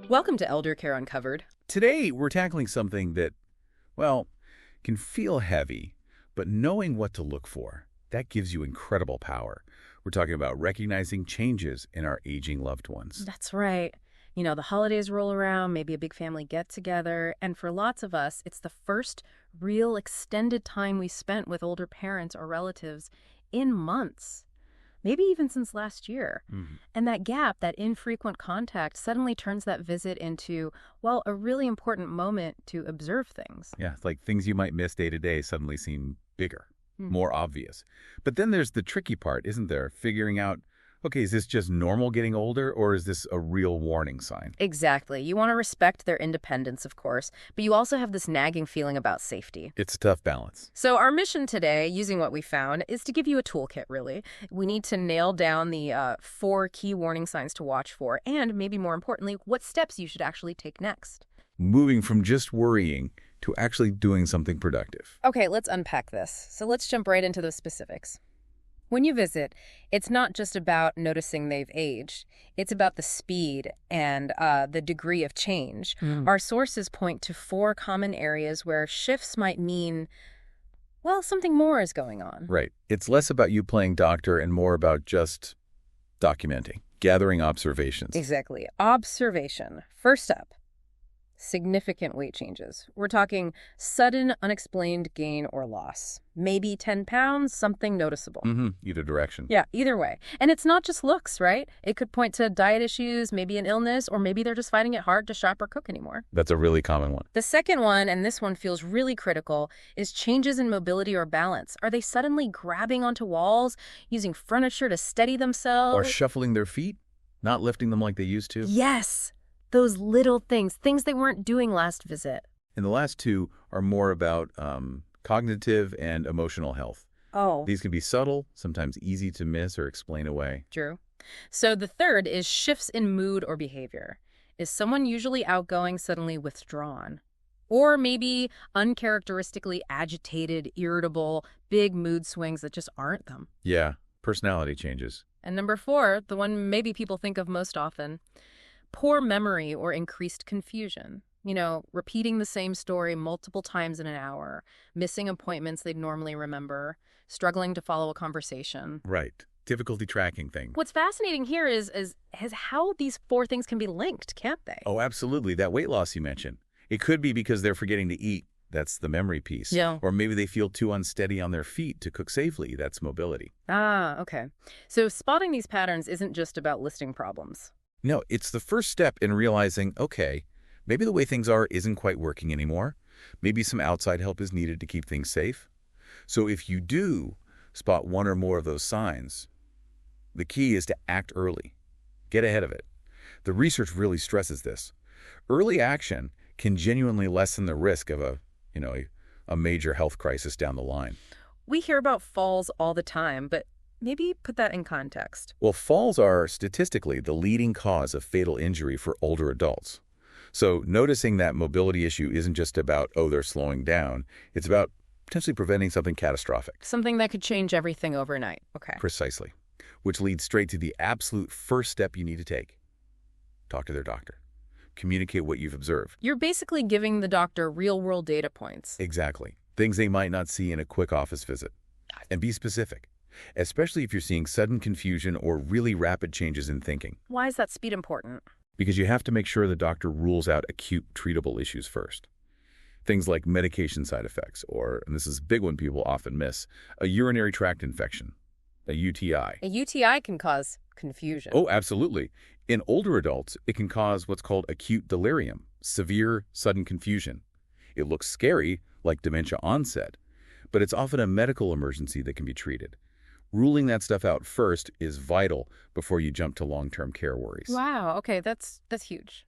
Welcome to Elder Care Uncovered. Today, we're tackling something that, well, can feel heavy, but knowing what to look for, that gives you incredible power. We're talking about recognizing changes in our aging loved ones. That's right. The holidays roll around, maybe a big family get-together, and for lots of us, it's the first real extended time we spent with older parents or relatives in months. Maybe even since last year. And that gap, that infrequent contact, suddenly turns that visit into, well, a really important moment to observe things. Yeah, it's like things you might miss day to day suddenly seem bigger, more obvious. But then there's the tricky part, isn't there? Figuring out, okay, is this just normal getting older, or is this a real warning sign? Exactly. You want to respect their independence, of course, but you also have this nagging feeling about safety. It's a tough balance. So our mission today, using what we found, is to give you a toolkit, really. We need to nail down the 4 key warning signs to watch for, and maybe more importantly, what steps you should actually take next. Moving from just worrying to actually doing something productive. Okay, let's unpack this. So let's jump right into the specifics. When you visit, it's not just about noticing they've aged. It's about the speed and the degree of change. Our sources point to 4 common areas where shifts might mean, well, something more is going on. Right. It's less about you playing doctor and more about just documenting, gathering observations. Exactly. Observation. First up, significant weight changes. We're talking sudden, unexplained gain or loss. Maybe 10 pounds, something noticeable. Either direction. Yeah, either way. And it's not just looks, right? It could point to diet issues, maybe an illness, or maybe they're just finding it hard to shop or cook anymore. That's a really common one. The second one, and this one feels really critical, is changes in mobility or balance. Are they suddenly grabbing onto walls, using furniture to steady themselves? Or shuffling their feet, not lifting them like they used to. Yes, those little things they weren't doing last visit. And the last 2 are more about cognitive and emotional health. Oh. These can be subtle, sometimes easy to miss or explain away. True. So the third is shifts in mood or behavior. Is someone usually outgoing suddenly withdrawn? Or maybe uncharacteristically agitated, irritable, big mood swings that just aren't them? Yeah, personality changes. And number 4, the one maybe people think of most often, poor memory or increased confusion. Repeating the same story multiple times in an hour, missing appointments they'd normally remember, struggling to follow a conversation. Right. Difficulty tracking things. What's fascinating here is how these 4 things can be linked, can't they? Oh, absolutely. That weight loss you mentioned. It could be because they're forgetting to eat. That's the memory piece. Yeah. Or maybe they feel too unsteady on their feet to cook safely. That's mobility. Ah, okay. So spotting these patterns isn't just about listing problems. No, it's the first step in realizing, okay, maybe the way things are isn't quite working anymore. Maybe some outside help is needed to keep things safe. So if you do spot 1 or more of those signs, the key is to act early. Get ahead of it. The research really stresses this. Early action can genuinely lessen the risk of a major health crisis down the line. We hear about falls all the time, but maybe put that in context. Well, falls are statistically the leading cause of fatal injury for older adults. So noticing that mobility issue isn't just about, oh, they're slowing down. It's about potentially preventing something catastrophic. Something that could change everything overnight. Okay. Precisely. Which leads straight to the absolute first step you need to take. Talk to their doctor. Communicate what you've observed. You're basically giving the doctor real-world data points. Exactly. Things they might not see in a quick office visit. And be specific, especially if you're seeing sudden confusion or really rapid changes in thinking. Why is that speed important? Because you have to make sure the doctor rules out acute treatable issues first. Things like medication side effects, or, and this is a big one people often miss, a urinary tract infection, a UTI. A UTI can cause confusion. Oh, absolutely. In older adults, it can cause what's called acute delirium, severe sudden confusion. It looks scary, like dementia onset, but it's often a medical emergency that can be treated. Ruling that stuff out first is vital before you jump to long-term care worries. Wow, okay, that's huge.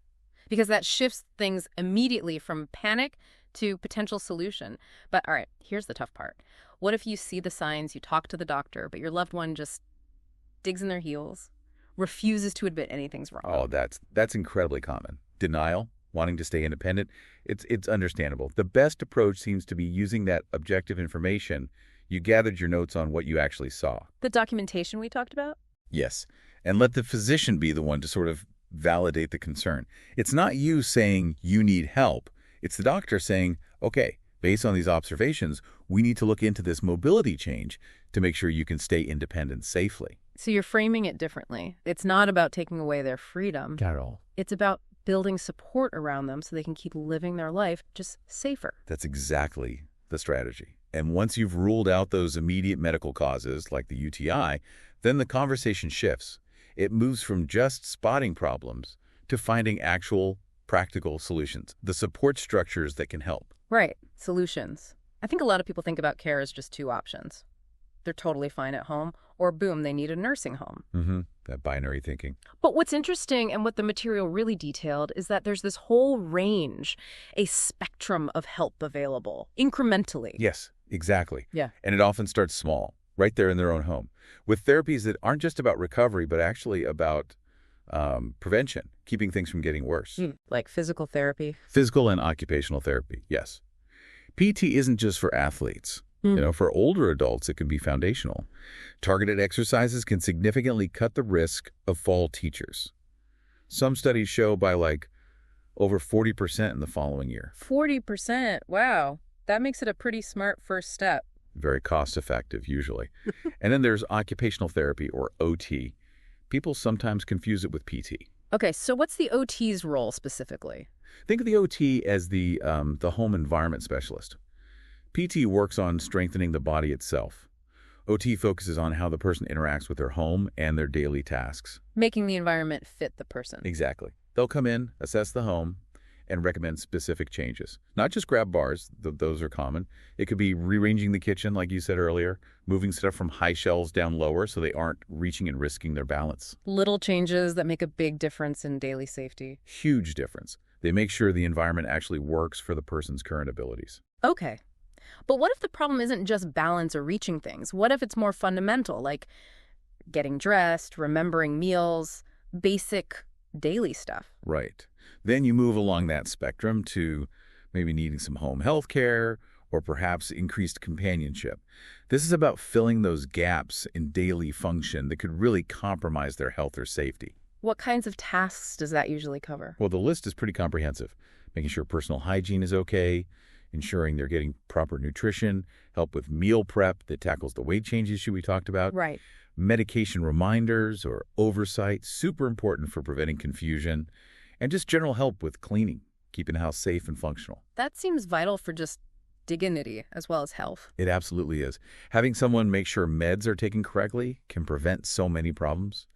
Because that shifts things immediately from panic to potential solution. But all right, here's the tough part. What if you see the signs, you talk to the doctor, but your loved one just digs in their heels, refuses to admit anything's wrong? Oh, that's incredibly common. Denial, wanting to stay independent, it's understandable. The best approach seems to be using that objective information. You gathered your notes on what you actually saw. The documentation we talked about? Yes, and let the physician be the one to sort of validate the concern. It's not you saying you need help. It's the doctor saying, okay, based on these observations, we need to look into this mobility change to make sure you can stay independent safely. So you're framing it differently. It's not about taking away their freedom. Carol. It's about building support around them so they can keep living their life just safer. That's exactly the strategy. And once you've ruled out those immediate medical causes, like the UTI, then the conversation shifts. It moves from just spotting problems to finding actual practical solutions, the support structures that can help. Right. Solutions. I think a lot of people think about care as just two options. They're totally fine at home, or boom, they need a nursing home. That binary thinking. But what's interesting and what the material really detailed is that there's this whole range, a spectrum of help available, incrementally. Yes, exactly. Yeah. And it often starts small, right there in their own home, with therapies that aren't just about recovery, but actually about prevention, keeping things from getting worse. Like physical therapy. Physical and occupational therapy, yes. PT isn't just for athletes. For older adults, it can be foundational. Targeted exercises can significantly cut the risk of fall teachers. Some studies show by over 40% in the following year. 40%. Wow. That makes it a pretty smart first step. Very cost effective, usually. And then there's occupational therapy, or OT. People sometimes confuse it with PT. Okay, so what's the OT's role specifically? Think of the OT as the home environment specialist. PT works on strengthening the body itself. OT focuses on how the person interacts with their home and their daily tasks. Making the environment fit the person. Exactly. They'll come in, assess the home, and recommend specific changes. Not just grab bars, those are common. It could be rearranging the kitchen, like you said earlier, moving stuff from high shelves down lower so they aren't reaching and risking their balance. Little changes that make a big difference in daily safety. Huge difference. They make sure the environment actually works for the person's current abilities. Okay. But what if the problem isn't just balance or reaching things? What if it's more fundamental, like getting dressed, remembering meals, basic daily stuff? Right. Then you move along that spectrum to maybe needing some home health care or perhaps increased companionship. This is about filling those gaps in daily function that could really compromise their health or safety. What kinds of tasks does that usually cover? Well, the list is pretty comprehensive. Making sure personal hygiene is okay, ensuring they're getting proper nutrition, help with meal prep that tackles the weight change issue we talked about. Right. Medication reminders or oversight, super important for preventing confusion, and just general help with cleaning, keeping the house safe and functional. That seems vital for just dignity as well as health. It absolutely is. Having someone make sure meds are taken correctly can prevent so many problems.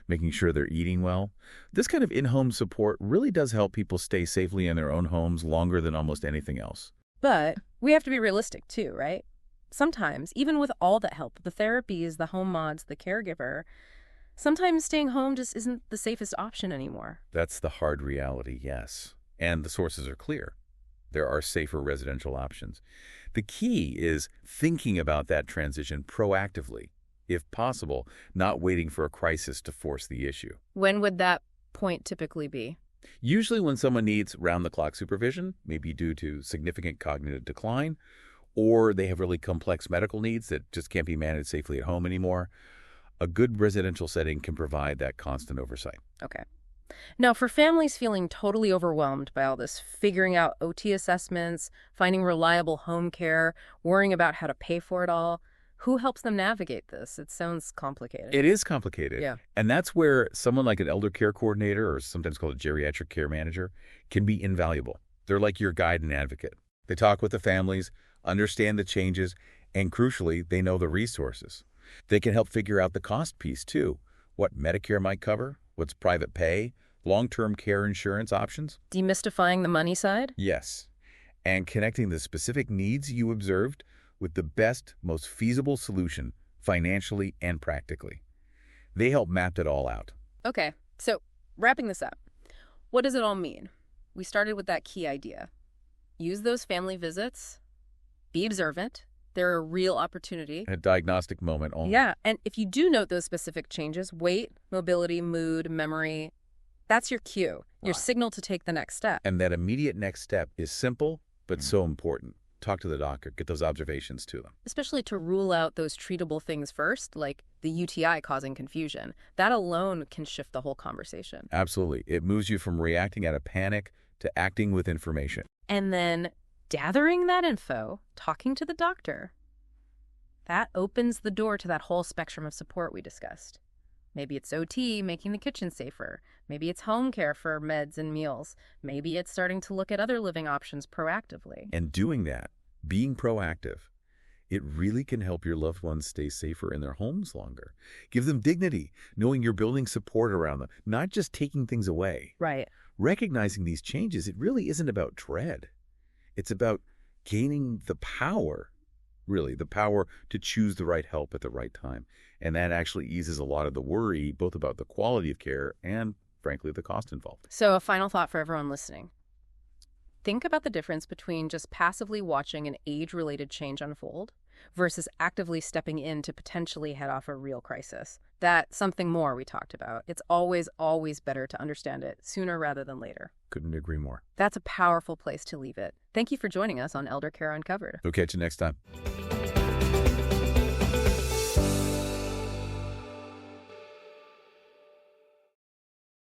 Making sure they're eating well. This kind of in-home support really does help people stay safely in their own homes longer than almost anything else. But we have to be realistic too, right? Sometimes, even with all that help, the therapies, the home mods, the caregiver, sometimes staying home just isn't the safest option anymore. That's the hard reality, yes. And the sources are clear. There are safer residential options. The key is thinking about that transition proactively, if possible, not waiting for a crisis to force the issue. When would that point typically be? Usually when someone needs round-the-clock supervision, maybe due to significant cognitive decline, or they have really complex medical needs that just can't be managed safely at home anymore, a good residential setting can provide that constant oversight. Okay. Now, for families feeling totally overwhelmed by all this, figuring out OT assessments, finding reliable home care, worrying about how to pay for it all, who helps them navigate this? It sounds complicated. It is complicated. Yeah. And that's where someone like an elder care coordinator, or sometimes called a geriatric care manager, can be invaluable. They're like your guide and advocate. They talk with the families, understand the changes, and crucially, they know the resources. They can help figure out the cost piece too. What Medicare might cover, what's private pay, long-term care insurance options. Demystifying the money side? Yes. And connecting the specific needs you observed with the best, most feasible solution financially and practically. They help map it all out. Okay, so wrapping this up, what does it all mean? We started with that key idea. Use those family visits. Be observant. They're a real opportunity. A diagnostic moment only. Yeah, and if you do note those specific changes, weight, mobility, mood, memory, that's your cue, your signal to take the next step. And that immediate next step is simple, but so important. talk to the doctor, get those observations to them. Especially to rule out those treatable things first, like the UTI causing confusion. That alone can shift the whole conversation. Absolutely. It moves you from reacting out of panic to acting with information. And then gathering that info, talking to the doctor, that opens the door to that whole spectrum of support we discussed. Maybe it's OT, making the kitchen safer. Maybe it's home care for meds and meals. Maybe it's starting to look at other living options proactively. And doing that, being proactive, it really can help your loved ones stay safer in their homes longer. Give them dignity, knowing you're building support around them, not just taking things away. Right. Recognizing these changes, it really isn't about dread. It's about gaining the power, really, the power to choose the right help at the right time. And that actually eases a lot of the worry, both about the quality of care and, frankly, the cost involved. So a final thought for everyone listening. Think about the difference between just passively watching an age-related change unfold versus actively stepping in to potentially head off a real crisis. That something more we talked about. It's always, always better to understand it sooner rather than later. Couldn't agree more. That's a powerful place to leave it. Thank you for joining us on Elder Care Uncovered. We'll catch you next time.